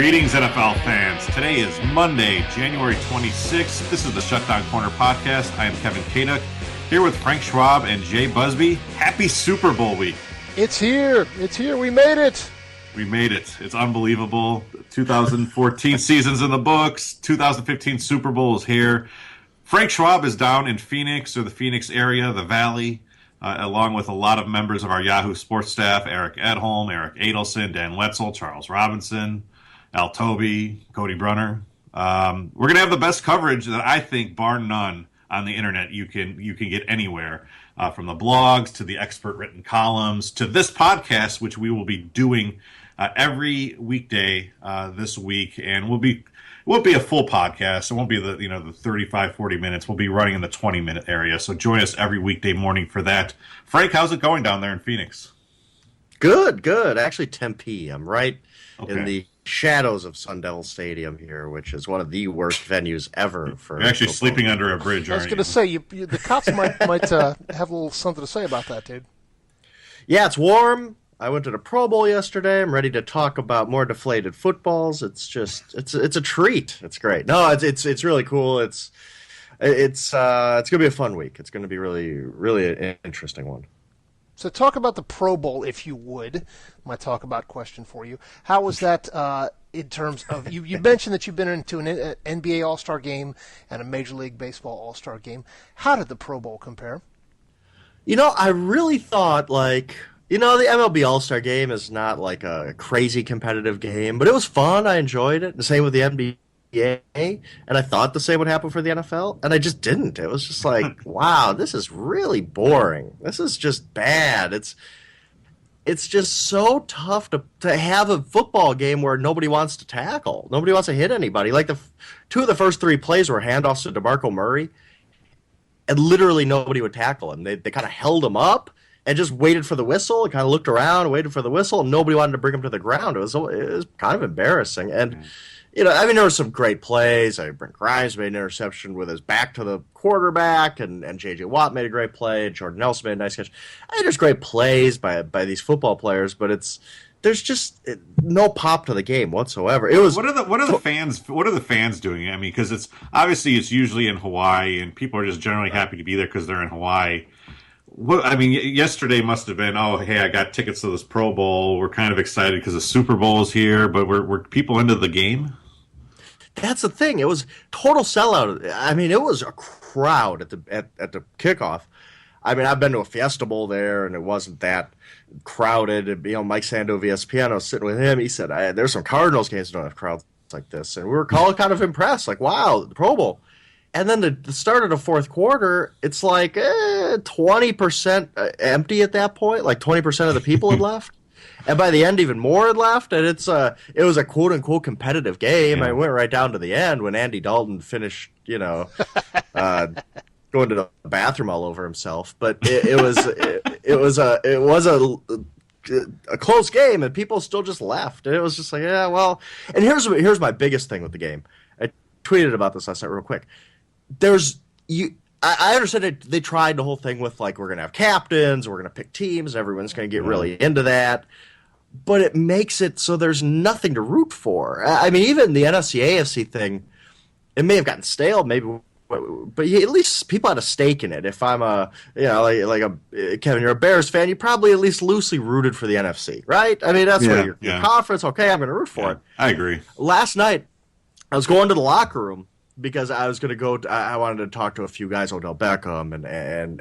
Greetings, NFL fans. Today is Monday, January 26th. This is the Shutdown Corner Podcast. I am Kevin Kaduk, here with Frank Schwab and Jay Busbee. Happy Super Bowl week. It's here. It's here. We made it. We made it. It's unbelievable. 2014 season's in the books. 2015 Super Bowl is here. Frank Schwab is down in Phoenix, or the Phoenix area, the Valley, along with a lot of members of our Yahoo sports staff, Eric Edholm, Eric Adelson, Dan Wetzel, Charles Robinson, Al Toby, Cody Brunner. We're going to have the best coverage that I think, bar none, on the internet you can get anywhere, from the blogs to the expert written columns to this podcast, which we will be doing every weekday this week, and it won't be a full podcast. It won't be the 35, 40 minutes. We'll be running in the 20-minute area. So join us every weekday morning for that. Frank, how's it going down there in Phoenix? Good. Actually, Tempe. I'm right in the shadows of Sun Devil Stadium here, which is one of the worst venues ever. For You're actually football. sleeping under a bridge, I was going to say, the cops might have a little something to say about that, dude. Yeah, it's warm. I went to the Pro Bowl yesterday. I'm ready to talk about more deflated footballs. It's a treat. It's great. No, it's really cool. It's gonna be a fun week. It's gonna be really an interesting one. So talk about the Pro Bowl, if you would. My talk about question for you. How was that in terms of you mentioned that you've been into an NBA All-Star game and a Major League Baseball All-Star game. How did the Pro Bowl compare? I really thought the MLB All-Star Game is not like a crazy competitive game, but it was fun. I enjoyed it. The same with the NBA, and I thought the same would happen for the NFL, and I just didn't. It was just like, wow, this is really boring. This is just bad. It's just so tough to have a football game where nobody wants to tackle. Nobody wants to hit anybody. Like two of the first three plays were handoffs to DeMarco Murray, and literally nobody would tackle him. They kind of held him up and just waited for the whistle, and kind of looked around, waited for the whistle, and nobody wanted to bring him to the ground. It was kind of embarrassing. And, there were some great plays. Brent Grimes made an interception with his back to the quarterback, and J.J. Watt made a great play, and Jordan Nelson made a nice catch. There's great plays by these football players, but there's just no pop to the game whatsoever. It was what are the fans doing? I mean, because it's usually in Hawaii, and people are just generally happy to be there because they're in Hawaii. Yesterday must have been, oh, hey, I got tickets to this Pro Bowl. We're kind of excited because the Super Bowl is here, but were people into the game? That's the thing. It was total sellout. I mean, it was a crowd at the kickoff. I mean, I've been to a Fiesta Bowl there, and it wasn't that crowded. Mike Sando of ESPN, I was sitting with him. He said, there's some Cardinals games that don't have crowds like this. And we were all kind of impressed, like, wow, the Pro Bowl. And then the start of the fourth quarter, it's like 20% empty at that point. Like 20% of the people had left. And by the end, even more had left. And it was a quote-unquote competitive game. Yeah. I went right down to the end when Andy Dalton finished, going to the bathroom all over himself. But it was a close game, and people still just left. And it was just like, yeah, well. And here's my biggest thing with the game. I tweeted about this last night real quick. I understand that they tried the whole thing with, like, we're going to have captains, we're going to pick teams, everyone's going to get really into that. But it makes it so there's nothing to root for. I mean, even the NFC AFC thing, it may have gotten stale, maybe, but at least people had a stake in it. If I'm Kevin, you're a Bears fan, you probably at least loosely rooted for the NFC, right? I mean, that's what your conference, okay, I'm going to root for it. I agree. Last night, I was going to the locker room because I was going to I wanted to talk to a few guys, Odell Beckham and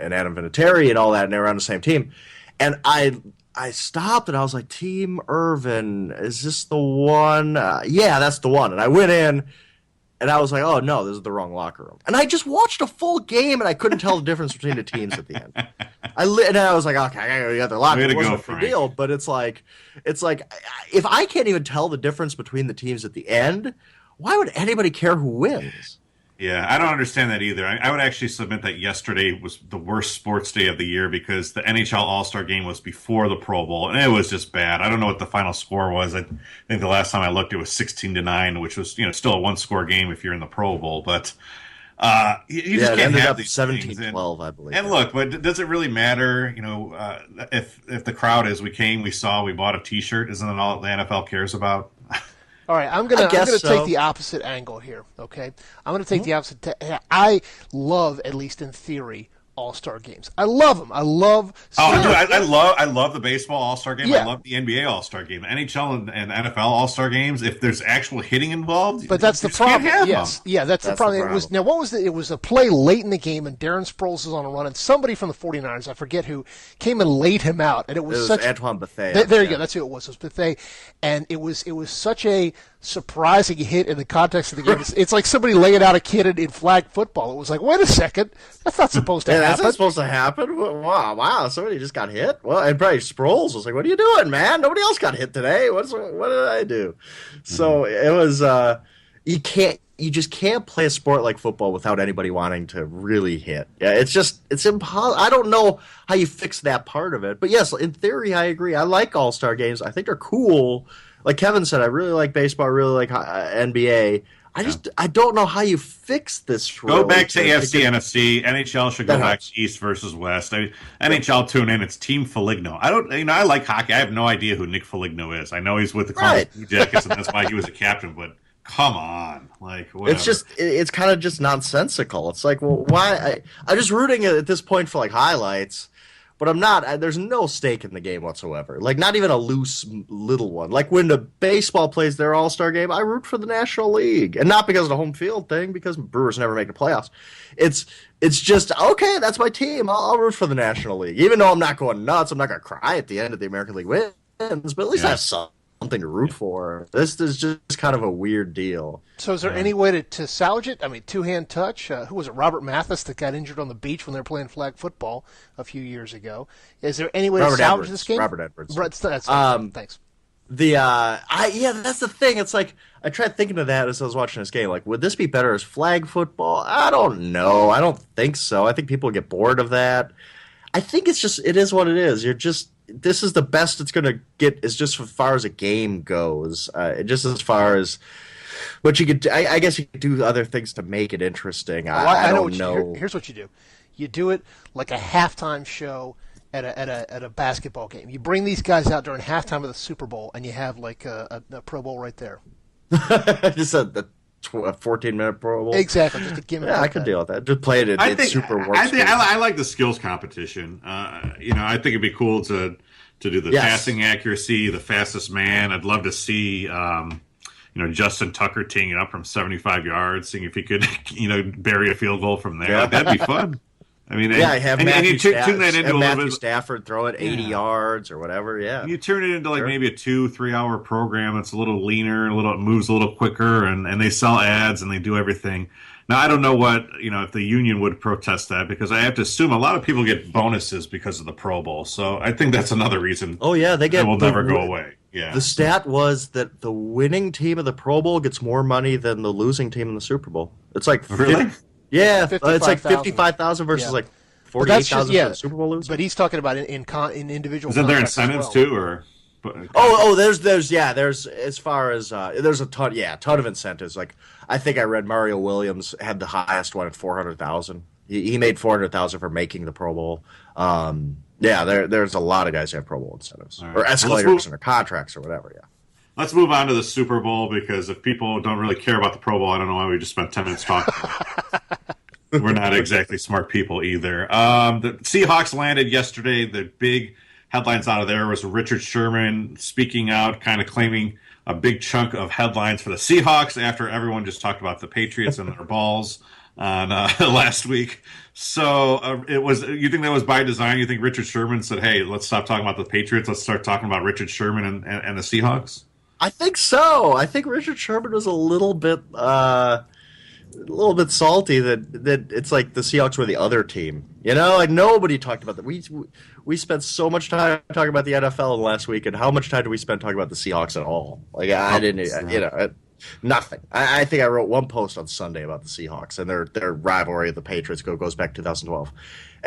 Adam Vinatieri and all that, and they were on the same team. And I stopped and I was like, Team Irvin, is this the one? Yeah, that's the one. And I went in and I was like, oh, no, this is the wrong locker room. And I just watched a full game and I couldn't tell the difference between the teams at the end. And I was like, okay, I got to go to the locker room. It wasn't a big deal, but it's like, if I can't even tell the difference between the teams at the end, why would anybody care who wins? Yeah, I don't understand that either. I would actually submit that yesterday was the worst sports day of the year because the NHL All-Star Game was before the Pro Bowl, and it was just bad. I don't know what the final score was. I think the last time I looked, it was 16-9, which was still a one-score game if you're in the Pro Bowl. But you just can't have these 17-12, I believe. And look, but does it really matter? If the crowd is, we came, we saw, we bought a T-shirt, isn't that all the NFL cares about? All right, I'm gonna so. take the opposite angle here. Okay, I'm gonna take the opposite. I love, at least in theory, All-Star games. I love them. I love. Oh, dude, I love the baseball All-Star game. Yeah. I love the NBA All-Star game, the NHL and NFL All-Star games. If there's actual hitting involved, but that's the you just can't problem. have Yes, them. yeah, that's the problem. the It was problem. now. What was it? It was a play late in the game, and Darren Sproles is on a run, and somebody from the 49ers, I forget who, came and laid him out, and it was such. Antoine Bethea. There you go. That's who it was. It was Bethea, and it was such a surprising hit in the context of the game. It's like somebody laying out a kid in flag football. It was like, wait a second, that's not supposed to Yeah, that's happen. not supposed to happen. Wow, somebody just got hit. Well, and probably Sproles was like, "What are you doing, man? Nobody else got hit today. What did I do?" So it was. You just can't play a sport like football without anybody wanting to really hit. Yeah, it's impossible. I don't know how you fix that part of it, but yes, in theory, I agree. I like All-Star games. I think they're cool. Like Kevin said, I really like baseball. I really like NBA. I don't know how you fix this. Go back to AFC, NFC. NHL should go back to East versus West. NHL tune in. It's Team Foligno. I like hockey. I have no idea who Nick Foligno is. I know he's with the Columbus Blue Jackets, and that's why he was a captain. But come on, like whatever. It's kind of just nonsensical. It's like, well, why? I'm just rooting at this point for like highlights. But I'm not. There's no stake in the game whatsoever. Like, not even a loose little one. Like, when the baseball plays their All-Star game, I root for the National League. And not because of the home field thing, because Brewers never make the playoffs. It's just, okay, that's my team. I'll root for the National League. Even though I'm not going nuts, I'm not going to cry at the end of the American League wins. But at least I have something to root for. This is just kind of a weird deal. So is there any way to salvage it? I mean, two-hand touch. Who was it? Robert Mathis that got injured on the beach when they were playing flag football a few years ago. Is there any way to salvage this game? Robert Edwards. Thanks. That's the thing. It's like I tried thinking of that as I was watching this game. Like, would this be better as flag football? I don't know. I don't think so. I think people get bored of that. I think it is what it is. This is the best it's going to get, is just as far as a game goes. Just as far as what you could, I guess you could do other things to make it interesting. I don't know. Here's what you do. You do it like a halftime show at a basketball game. You bring these guys out during halftime of the Super Bowl, and you have like a Pro Bowl right there. Just a 14-minute Pro Bowl. Exactly. Just a gimmick. Yeah, like I could that. deal with that. Just play it. Super works. I like the skills competition. I think it'd be cool to do the passing accuracy, the fastest man. I'd love to see, Justin Tucker teeing it up from 75 yards, seeing if he could, bury a field goal from there. Yeah. That'd be fun. I mean, Matthew Matthew Stafford throw it 80 yards or whatever. Yeah, you turn it into like maybe a 2-3 hour program. It's a little leaner, it moves a little quicker, and they sell ads and they do everything. Now I don't know what if the union would protest that, because I have to assume a lot of people get bonuses because of the Pro Bowl. So I think that's another reason. Oh yeah, they get. It will never go away. Yeah. The stat was that the winning team of the Pro Bowl gets more money than the losing team in the Super Bowl. It's like really. Yeah, it's like 55,000 versus like 48,000 for the Super Bowl loser. But he's talking about in individual. Isn't there incentives too, or? There's as far as there's a ton of incentives. Like I think I read Mario Williams had the highest one at 400,000. He made 400,000 for making the Pro Bowl. There's a lot of guys who have Pro Bowl incentives or escalators in their contracts or whatever. Yeah. Let's move on to the Super Bowl, because if people don't really care about the Pro Bowl, I don't know why we just spent 10 minutes talking about it. We're not exactly smart people either. The Seahawks landed yesterday. The big headlines out of there was Richard Sherman speaking out, kind of claiming a big chunk of headlines for the Seahawks after everyone just talked about the Patriots and their balls on last week. So you think that was by design? You think Richard Sherman said, hey, let's stop talking about the Patriots. Let's start talking about Richard Sherman and the Seahawks? I think so. I think Richard Sherman was a little bit salty that it's like the Seahawks were the other team. Like nobody talked about that. We spent so much time talking about the NFL last week, and how much time did we spend talking about the Seahawks at all? Like I didn't, nothing. I think I wrote one post on Sunday about the Seahawks and their rivalry with the Patriots goes back 2012.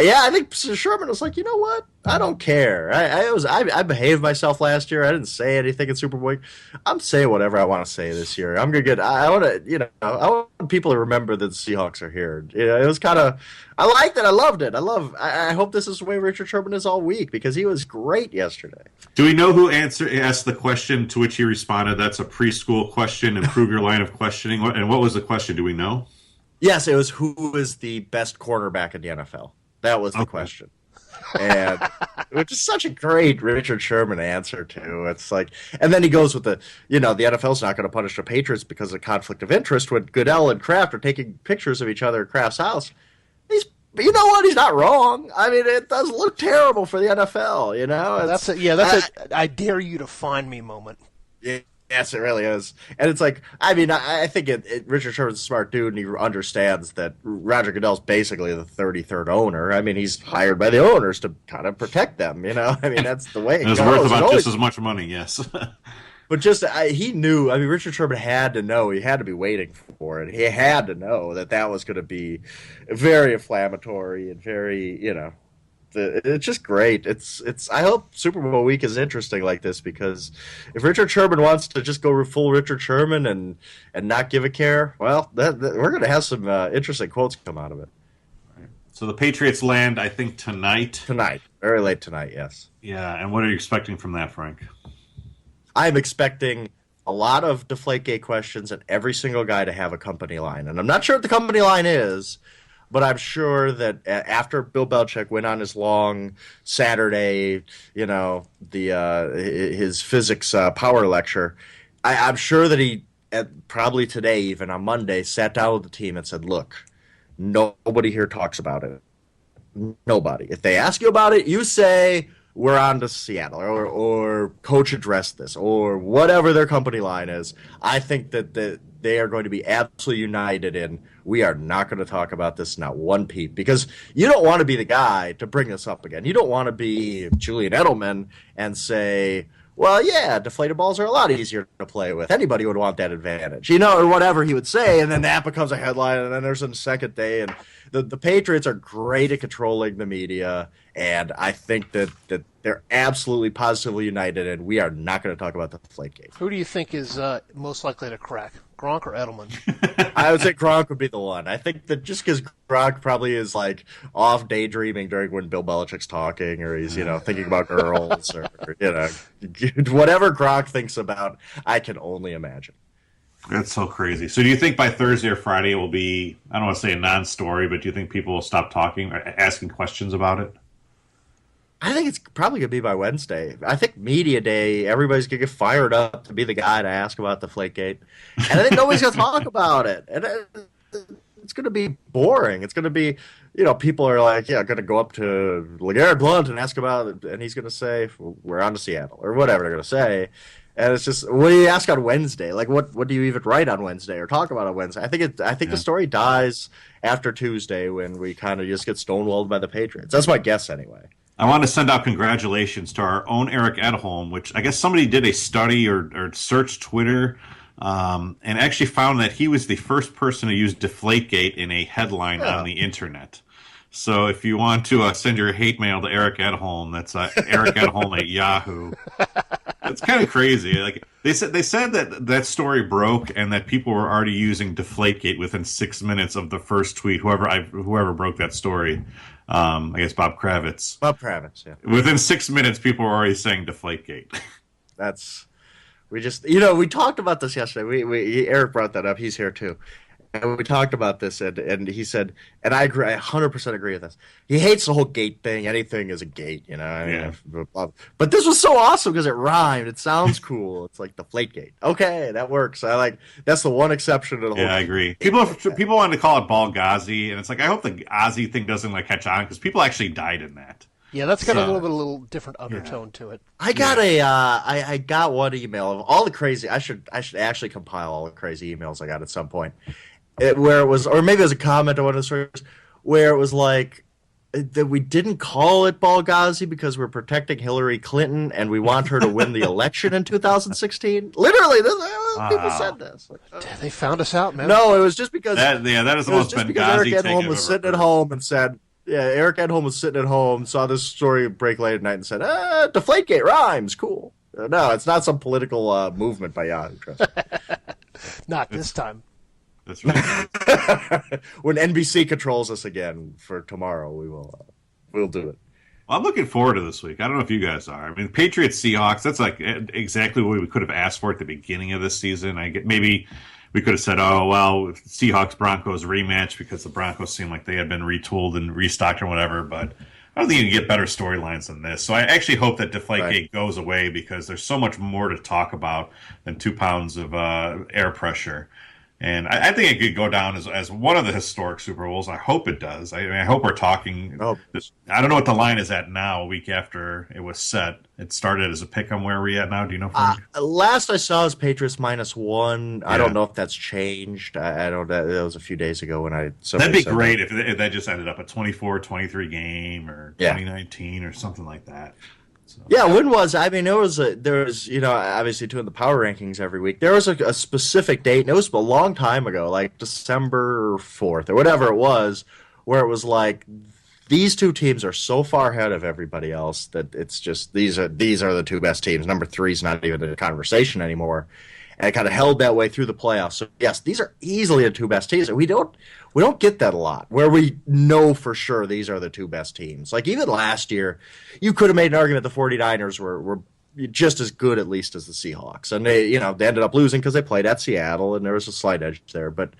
Yeah, I think Sherman was like, you know what? I don't care. I behaved myself last year. I didn't say anything in Super Bowl week. I'm saying whatever I want to say this year. I'm gonna get. I want to. I want people to remember that the Seahawks are here. It was kind of. I liked it. I loved it. I hope this is the way Richard Sherman is all week because he was great yesterday. Do we know who asked the question to which he responded? That's a preschool question. Improve your line of questioning. And what was the question? Do we know? Yes, it was who is the best cornerback in the NFL. That was the question. And which is such a great Richard Sherman answer too. It's like, and then he goes with the NFL's not going to punish the Patriots because of conflict of interest when Goodell and Kraft are taking pictures of each other at Kraft's house. You know what? He's not wrong. I mean, it does look terrible for the NFL. That's a I dare you to find me moment. Yeah. Yes, it really is. And it's like, I mean, I think Richard Sherman's a smart dude, and he understands that Roger Goodell's basically the 33rd owner. I mean, he's hired by the owners to kind of protect them, I mean, that's the way it goes. It's worth about just as much money, yes. But he knew, I mean, Richard Sherman had to know, he had to be waiting for it. He had to know that was going to be very inflammatory and very, it's just great. It's. I hope Super Bowl week is interesting like this because if Richard Sherman wants to just go full Richard Sherman and not give a care, well, we're going to have some interesting quotes come out of it. So the Patriots land, I think, tonight. Tonight, very late tonight. Yes. Yeah, and what are you expecting from that, Frank? I'm expecting a lot of DeflateGate questions and every single guy to have a company line, and I'm not sure what the company line is. But I'm sure that after Bill Belichick went on his long Saturday, his physics power lecture, I'm sure that he, probably today, even on Monday, sat down with the team and said, look, nobody here talks about it. Nobody. If they ask you about it, you say, we're on to Seattle, or coach addressed this, or whatever their company line is. I think that they are going to be absolutely united in, we are not going to talk about this, not one peep, because you don't want to be the guy to bring this up again. You don't want to be Julian Edelman and say, well, yeah, deflated balls are a lot easier to play with. Anybody would want that advantage, or whatever he would say, and then that becomes a headline, and then there's a second day, and the Patriots are great at controlling the media, and I think that they're absolutely positively united, and we are not going to talk about the DeflateGate. Who do you think is most likely to crack, Gronk or Edelman? I would say Gronk would be the one. I think that just because Gronk probably is like off daydreaming during when Bill Belichick's talking, or he's thinking about girls, or whatever Gronk thinks about, I can only imagine. That's so crazy. So do you think by Thursday or Friday it will be, I don't want to say a non-story, but do you think people will stop talking or asking questions about it? I think it's probably going to be by Wednesday. I think media day, everybody's going to get fired up to be the guy to ask about the DeflateGate. And I think nobody's going to talk about it. And it's going to be boring. It's going to be, people are like, going to go up to LeGarrette Blount and ask about it. And he's going to say, we're on to Seattle, or whatever they're going to say. And it's just, what do you ask on Wednesday? Like, what do you even write on Wednesday or talk about on Wednesday? I think the story dies after Tuesday when we kind of just get stonewalled by the Patriots. That's my guess anyway. I want to send out congratulations to our own Eric Edholm, which I guess somebody did a study or searched Twitter and actually found that he was the first person to use DeflateGate in a headline on the internet. So if you want to send your hate mail to Eric Edholm, that's Eric Edholm at Yahoo. It's kind of crazy. Like they said that story broke and that people were already using DeflateGate within 6 minutes of the first tweet. Whoever broke that story, I guess Bob Kravitz. Bob Kravitz, yeah. Within 6 minutes, people were already saying DeflateGate. We talked about this yesterday. Eric brought that up. He's here too. And we talked about this, and he said, and I agree, I 100% agree with this. He hates the whole gate thing. Anything is a gate, Yeah. But this was so awesome because it rhymed. It sounds cool. It's like DeflateGate. Okay, that works. That's the one exception to the whole. Yeah, I agree. People wanted to call it Ball Ghazi, and it's like I hope the Ghazi thing doesn't catch on because people actually died in that. Yeah, that's got a little different undertone to it. I got I got one email of all the crazy. I should actually compile all the crazy emails I got at some point. Where it was, or maybe it was a comment on one of the stories, where it was like that we didn't call it Ball Ghazi because we're protecting Hillary Clinton and we want her to win the election in 2016. Literally, people said this. They found us out, man. No, it was just because that is the most Benghazi Eric Edholm was sitting at home and said, Eric Edholm was sitting at home, saw this story break late at night, and said, "DeflateGate rhymes, cool." No, it's not some political movement by Yahoo. Trust me. Not this time. That's right. When NBC controls us again for tomorrow, we'll do it. Well, I'm looking forward to this week. I don't know if you guys are. I mean, Patriots Seahawks. That's like exactly what we could have asked for at the beginning of this season. Maybe we could have said, "Oh well, Seahawks Broncos rematch," because the Broncos seemed like they had been retooled and restocked or whatever. But I don't think you can get better storylines than this. So I actually hope that DeflateGate goes away because there's so much more to talk about than 2 pounds of air pressure. And I think it could go down as one of the historic Super Bowls. I hope it does. I hope we're talking. I don't know what the line is at now, a week after it was set. It started as a pick-em. Where are we at now? Do you know, Frank? Last I saw was Patriots -1. Yeah. I don't know if that's changed. I don't. That was a few days ago when That'd be great if that just ended up a 24-23 game or 2019 or something like that. So. Yeah, when was? I mean, there was obviously doing the power rankings every week. There was a specific date, and it was a long time ago, like December 4th or whatever it was, where it was like these two teams are so far ahead of everybody else that it's just these are the two best teams. Number 3 is not even a conversation anymore, and it kind of held that way through the playoffs. So yes, these are easily the two best teams, and we don't get that a lot where we know for sure these are the two best teams. Like even last year, you could have made an argument the 49ers were just as good at least as the Seahawks. And they ended up losing because they played at Seattle and there was a slight edge there. But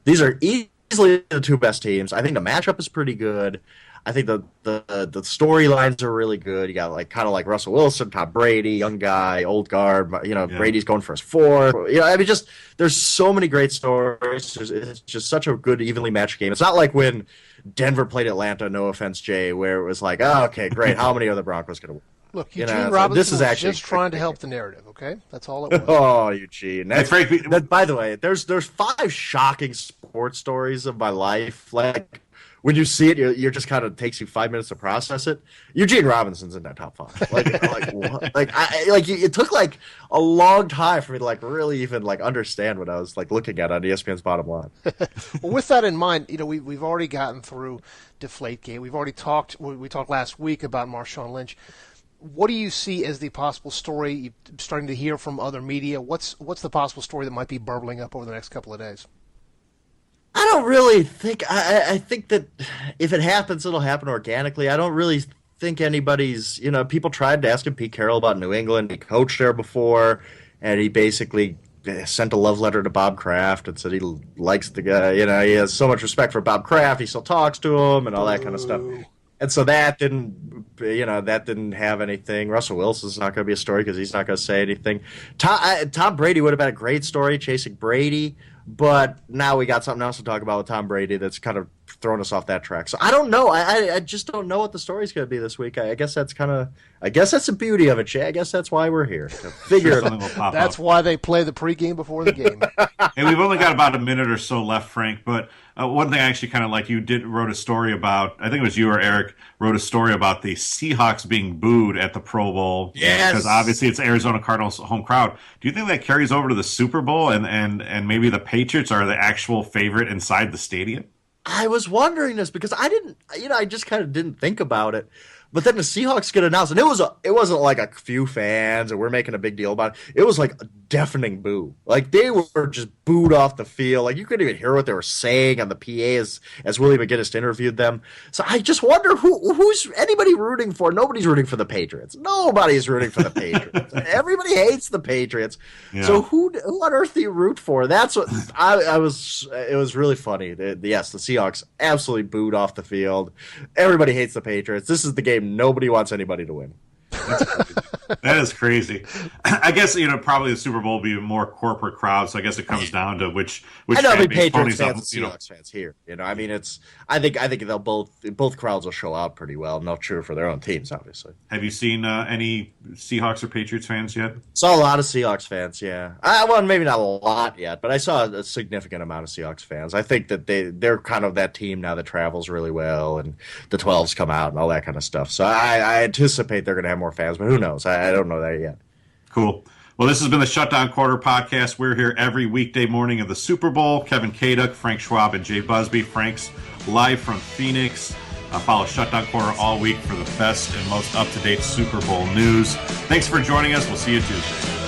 these are easily the two best teams. I think the matchup is pretty good. I think the storylines are really good. You got kind of like Russell Wilson, Tom Brady, young guy, old guard. Brady's going for his 4th. There's so many great stories. It's just such a good, evenly matched game. It's not like when Denver played Atlanta. No offense, Jay, where it was like, oh, okay, great. How many are the Broncos going to win? Look, Eugene Robinson was just trying to help the narrative. Okay, that's all it was. Oh, Eugene. By the way, there's 5 shocking sports stories of my life. Like, when you see it, you're just kind of takes you 5 minutes to process it. Eugene Robinson's in that top 5. Like what? It took like a long time for me to really even understand what I was looking at on ESPN's bottom line. Well, with that in mind, we've already gotten through DeflateGate. We've already talked. We talked last week about Marshawn Lynch. What do you see as the possible story? You're starting to hear from other media. What's the possible story that might be burbling up over the next couple of days? I don't really think. I think that if it happens, it'll happen organically. I don't really think anybody's. People tried to ask him Pete Carroll about New England. He coached there before, and he basically sent a love letter to Bob Kraft and said he likes the guy. He has so much respect for Bob Kraft. He still talks to him and all that kind of stuff. And so that didn't have anything. Russell Wilson's not going to be a story because he's not going to say anything. Tom Brady would have been a great story, chasing Brady. But now we got something else to talk about with Tom Brady that's kind of thrown us off that track. So I don't know. I just don't know what the story's going to be this week. I guess that's the beauty of it, Jay. I guess that's why we're here. To figure it out. That's why they play the pregame before the game. And we've only got about a minute or so left, Frank. But one thing I actually kind of like, you wrote a story about, I think it was you or Eric, wrote a story about the Seahawks being booed at the Pro Bowl. Yes. Because obviously it's Arizona Cardinals home crowd. Do you think that carries over to the Super Bowl and maybe the Patriots are the actual favorite inside the stadium? I was wondering this because I just kind of didn't think about it. But then the Seahawks get announced, and it wasn't like a few fans, and we're making a big deal about it. It was like a deafening boo. Like they were just booed off the field. Like you couldn't even hear what they were saying on the PA as Willie McGinnis interviewed them. So I just wonder who's anybody rooting for? Nobody's rooting for the Patriots. Nobody's rooting for the Patriots. Everybody hates the Patriots. Yeah. So who on earth do you root for? That's what I was. It was really funny. Yes, the Seahawks absolutely booed off the field. Everybody hates the Patriots. This is the game nobody wants anybody to win. That is crazy. I guess probably the Super Bowl will be a more corporate crowd, so I guess it comes down to which I know Patriots fans and Seahawks fans here. I mean, I think they'll both crowds will show out pretty well. Not true for their own teams, obviously. Have you seen any Seahawks or Patriots fans yet? Saw a lot of Seahawks fans. Yeah, well, maybe not a lot yet, but I saw a significant amount of Seahawks fans. I think that they're kind of that team now that travels really well, and the 12s come out and all that kind of stuff. So I anticipate they're going to have more fans, but who knows? I don't know that yet. Cool. Well, this has been the Shutdown Corner Podcast. We're here every weekday morning of the Super Bowl. Kevin Kaduk, Frank Schwab, and Jay Busbee. Frank's live from Phoenix. Follow Shutdown Corner all week for the best and most up-to-date Super Bowl news. Thanks for joining us. We'll see you Tuesday.